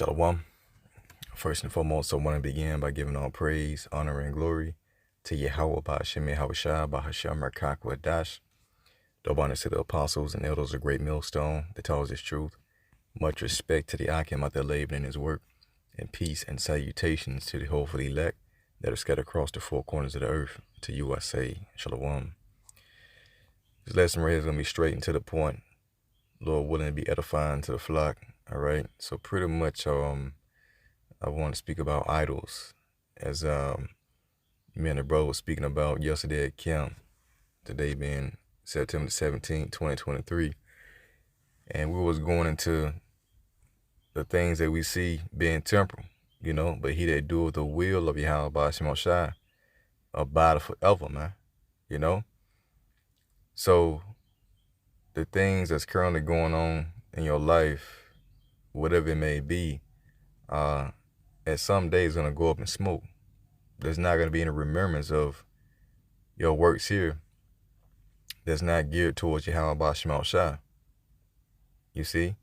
Shalom. First and foremost, I want to begin by giving all praise, honor, and glory to Yahweh Ba'ashem Yahushua Ba'Hashem Merkak Wadash. Double honor to the apostles and elders of Great Millstone that tells us truth. Much respect to the Akim out there laboring in his work, and peace and salutations to the hopeful elect that are scattered across the four corners of the earth. To you I say, Shalom. This lesson right here is going to be straight and to the point. Lord willing to be edifying to the flock. All right. So pretty much, I want to speak about idols, as me and the bro was speaking about yesterday at camp, today being September 17th, 2023. And we was going into the things that we see being temporal, but he that doeth the will of Yahweh Ba'ashem Shai abideth forever, man, So the things that's currently going on in your life, whatever it may be, at some days going to go up in smoke. There's not going to be any remembrance of your works here that's not geared towards Yahweh Ba'ashem Shai. You see?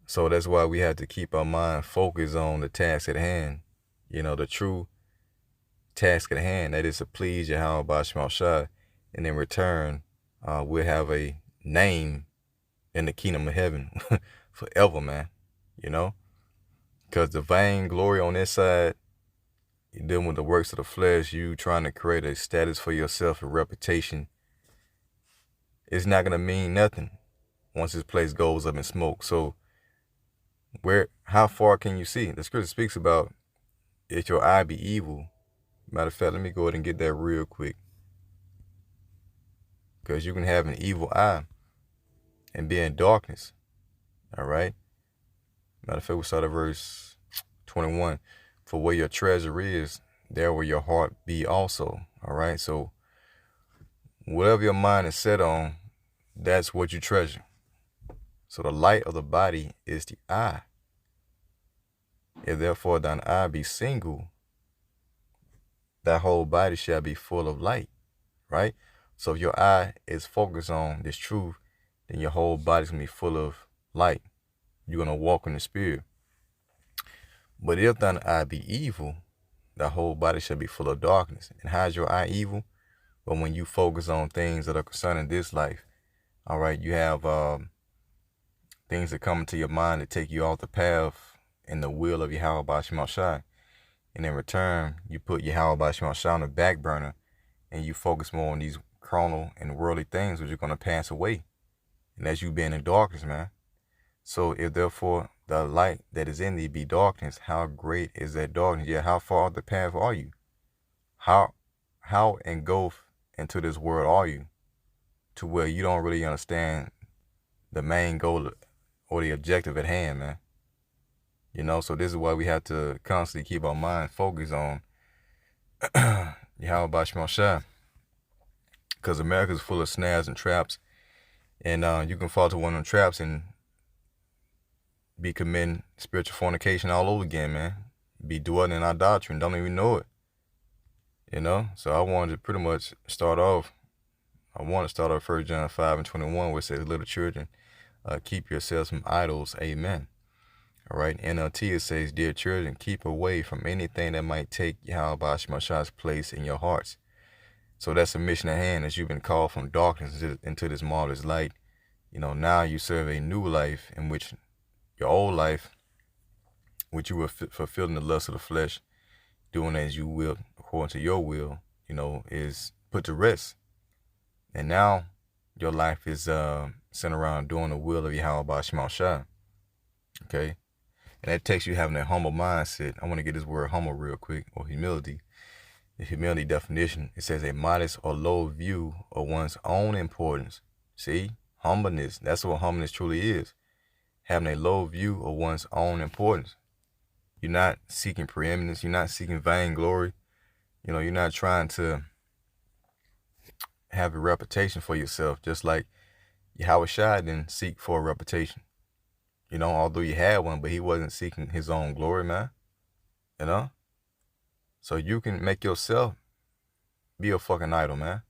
So that's why we have to keep our mind focused on the task at hand, the true task at hand, that is to please Yahweh Ba'ashem Shai, and in return, we'll have a name in the kingdom of heaven forever, man, Because the vain glory on this side, you're dealing with the works of the flesh, you trying to create a status for yourself, a reputation, it's not going to mean nothing once this place goes up in smoke. So how far can you see? The scripture speaks about if your eye be evil. Matter of fact, let me go ahead and get that real quick. Because you can have an evil eye and be in darkness. All right? Matter of fact, we start at verse 21. For where your treasure is, there will your heart be also. All right? So whatever your mind is set on, that's what you treasure. So the light of the body is the eye. If therefore thine eye be single, thy whole body shall be full of light. Right? So if your eye is focused on this truth, then your whole body's going to be full of light. You're going to walk in the spirit. But if thine eye be evil, thy whole body shall be full of darkness. And how is your eye evil? But when you focus on things that are concerning this life, all right, you have things that come into your mind that take you off the path and the will of Yahweh Ba'ashem Shai. And in return, you put Yahweh Ba'ashem Shai on the back burner and you focus more on these carnal and worldly things which are going to pass away. And that's you being in darkness, man. So if therefore the light that is in thee be darkness, how great is that darkness? Yeah, how far off the path are you? How engulfed into this world are you to where you don't really understand the main goal or the objective at hand, man? So this is why we have to constantly keep our mind focused on Yahweh Ba'ashem Shai. Because America is full of snares and traps. And you can fall to one of them traps and be committing spiritual fornication all over again, man. Be dwelling in idolatry and don't even know it. So I wanted to pretty much start off. I want to start off 1 John 5:21, where it says, little children, keep yourselves from idols. Amen. All right. NLT, it says, dear children, keep away from anything that might take Yahweh Ba'ashem Shai's place in your hearts. So that's a mission at hand, as you've been called from darkness into this marvelous light. Now you serve a new life in which your old life, which you were fulfilling the lust of the flesh, doing as you will, according to your will, is put to rest. And now your life is centered around doing the will of Yahweh Ba'ashem Shai. Okay? And that takes you having a humble mindset. I want to get this word humble real quick, or humility. The humility definition, it says a modest or low view of one's own importance. See? Humbleness. That's what humbleness truly is. Having a low view of one's own importance. You're not seeking preeminence. You're not seeking vainglory. You're not trying to have a reputation for yourself, just like Yahweh Shai didn't seek for a reputation. Although he had one, but he wasn't seeking his own glory, man. So you can make yourself be a fucking idol, man.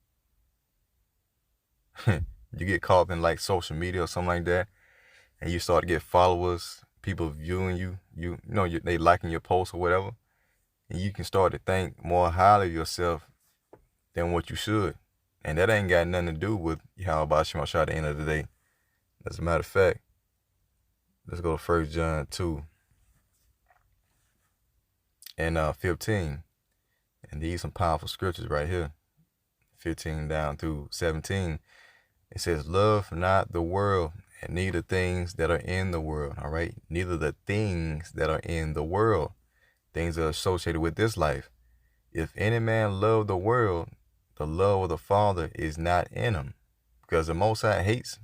You get caught up in like social media or something like that, and you start to get followers, people viewing they liking your posts or whatever, and you can start to think more highly of yourself than what you should. And that ain't got nothing to do with how about Shema Shah at the end of the day. As a matter of fact, let's go to 1 John 2 and 15. And these some powerful scriptures right here. 15 down through 17. It says, love not the world, and neither things that are in the world. All right. Neither the things that are in the world. Things that are associated with this life. If any man love the world, the love of the Father is not in him. Because the Most High hates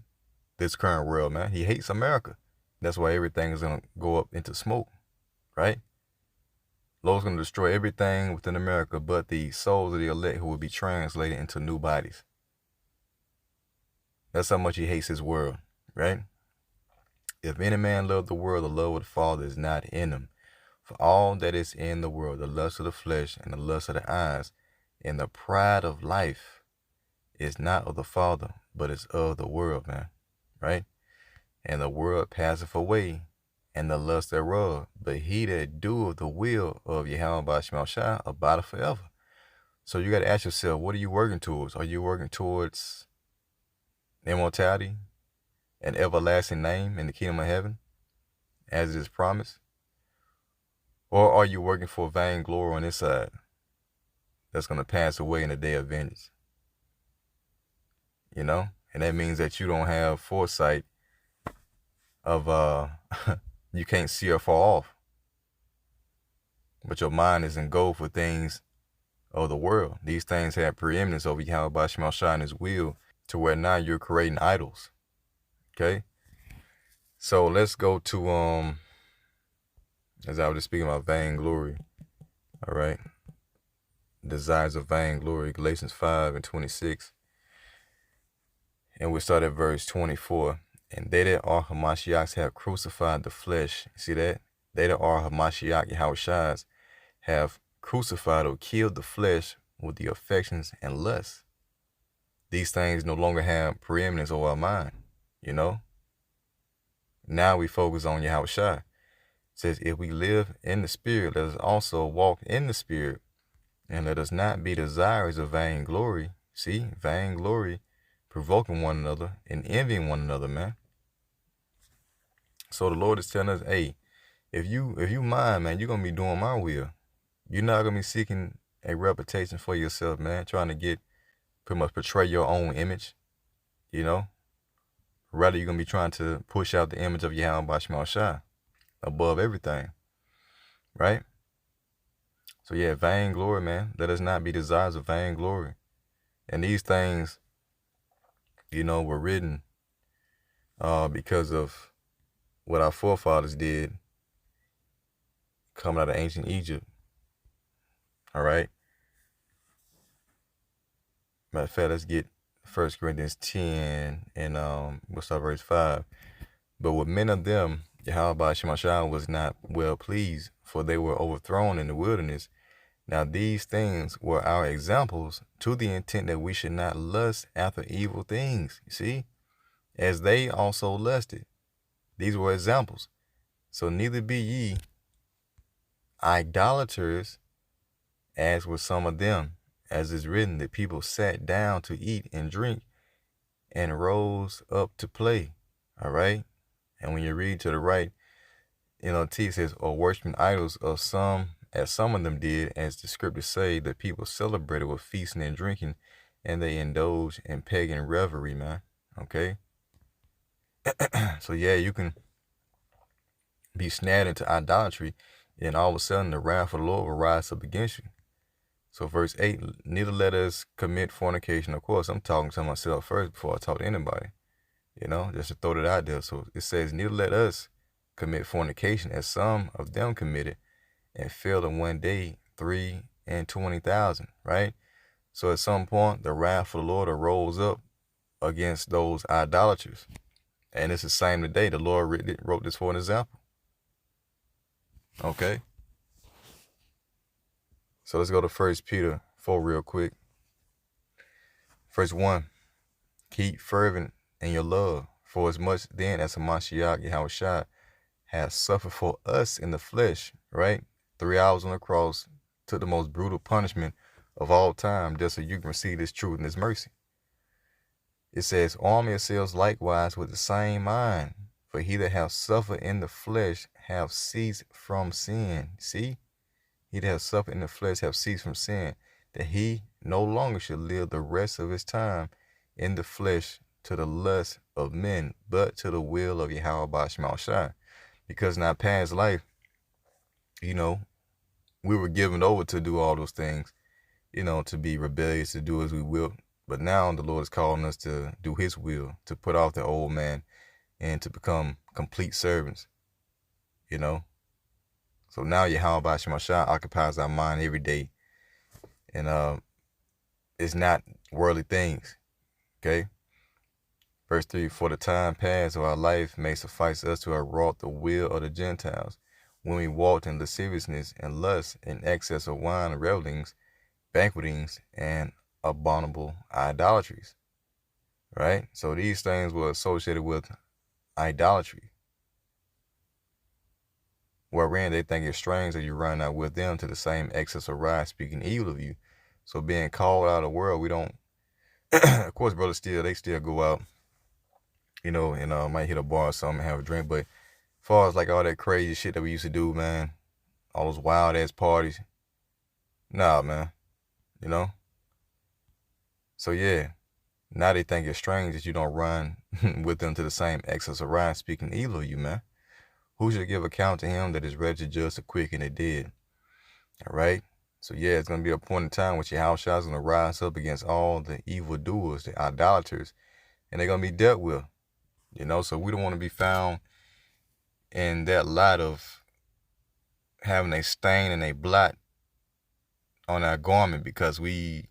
this current world, man. He hates America. That's why everything is going to go up into smoke, right? Lord's going to destroy everything within America but the souls of the elect who will be translated into new bodies. That's how much he hates his world, right? If any man love the world, the love of the Father is not in him. For all that is in the world, the lust of the flesh and the lust of the eyes and the pride of life is not of the Father, but is of the world, man, right? And the world passeth away, and the lust thereof, but he that doeth the will of Yahweh Shema Shah abideth forever. So you got to ask yourself, what are you working towards? Are you working towards immortality, an everlasting name in the kingdom of heaven, as it is promised? Or are you working for vain glory on this side that's going to pass away in the day of vengeance? You know? And that means that you don't have foresight of you can't see or fall off. But your mind is engulfed with things of the world. These things have preeminence over Yahweh Shema Shah and his will, to where now you're creating idols. Okay? So let's go to as I was just speaking about vainglory. All right. Desires of vainglory, Galatians 5:26. And we start at verse 24. And they that are Hamashiachs have crucified the flesh. See that? They that are Hamashiach Yahushas have crucified or killed the flesh with the affections and lusts. These things no longer have preeminence over our mind, you know? Now we focus on Yahushua. It says, if we live in the Spirit, let us also walk in the Spirit, and let us not be desirous of vainglory. See, vainglory, provoking one another and envying one another, man. So the Lord is telling us, hey, if you mind, man, you're going to be doing my will. You're not going to be seeking a reputation for yourself, man, trying to get, pretty much portray your own image, you know. Rather, you're going to be trying to push out the image of Yahweh Shema Shah above everything, right? So yeah, vainglory, man. Let us not be desirous of vainglory. And these things, you know, were written because of what our forefathers did coming out of ancient Egypt. All right. Matter of fact, let's get 1 Corinthians 10 and we'll start verse 5. But with men of them, Yahweh Shema Shah was not well pleased, for they were overthrown in the wilderness. Now these things were our examples, to the intent that we should not lust after evil things. You see, as they also lusted. These were examples. So neither be ye idolaters, as were some of them, as is written, the people sat down to eat and drink and rose up to play. All right. And when you read to the right, NLT says, or worshiping idols of some, as some of them did, as the scriptures say, the people celebrated with feasting and drinking, and they indulged in pagan revelry, man. Okay. So yeah, you can be snared into idolatry, and all of a sudden the wrath of the Lord will rise up against you. So verse 8, neither let us commit fornication. Of course, I'm talking to myself first before I talk to anybody, you know, just to throw that out there. So it says, neither let us commit fornication, as some of them committed, and fell in one day 320,000, right? So at some point, the wrath of the Lord arose up against those idolaters. And it's the same today. The Lord wrote this for an example. Okay. So let's go to 1 Peter 4 real quick. Verse 1. Keep fervent in your love, for as much then as Hamashiach Yahushua has suffered for us in the flesh, right? 3 hours on the cross, took the most brutal punishment of all time just so you can receive this truth and this mercy. It says, arm yourselves likewise with the same mind, for he that hath suffered in the flesh hath ceased from sin. See? He that hath suffered in the flesh hath ceased from sin, that he no longer should live the rest of his time in the flesh to the lust of men, but to the will of Yahweh Shema Shai. Because in our past life, we were given over to do all those things, to be rebellious, to do as we will. But now the Lord is calling us to do his will, to put off the old man and to become complete servants, So now Yahweh Shema Shai occupies our mind every day. And it's not worldly things, okay? Verse 3, for the time past of our life may suffice us to have wrought the will of the Gentiles, when we walked in lasciviousness and lust, in excess of wine and revelings, banquetings, and abominable idolatries, right? So these things were associated with idolatry, wherein they think it strange that you run out with them to the same excess of ride, speaking evil of you. So being called out of the world, we don't, of course, brothers they still go out, and might hit a bar or something and have a drink. But as far as like all that crazy shit that we used to do, man, all those wild ass parties, nah, man, So yeah, now they think it's strange that you don't run with them to the same excess of ride, speaking evil of you, man. Who should give account to him that is ready to judge the quick and the dead? All right. So yeah, it's going to be a point in time which Yahweh is going to rise up against all the evildoers, the idolaters, and they're going to be dealt with, So we don't want to be found in that light of having a stain and a blot on our garment because we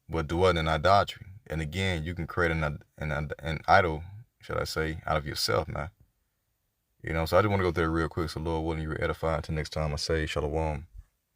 were dwelling in idolatry. And again, you can create an idol, should I say, out of yourself, man. So I just want to go there real quick. So Lord willing, you were edified. Until next time, I say shalom.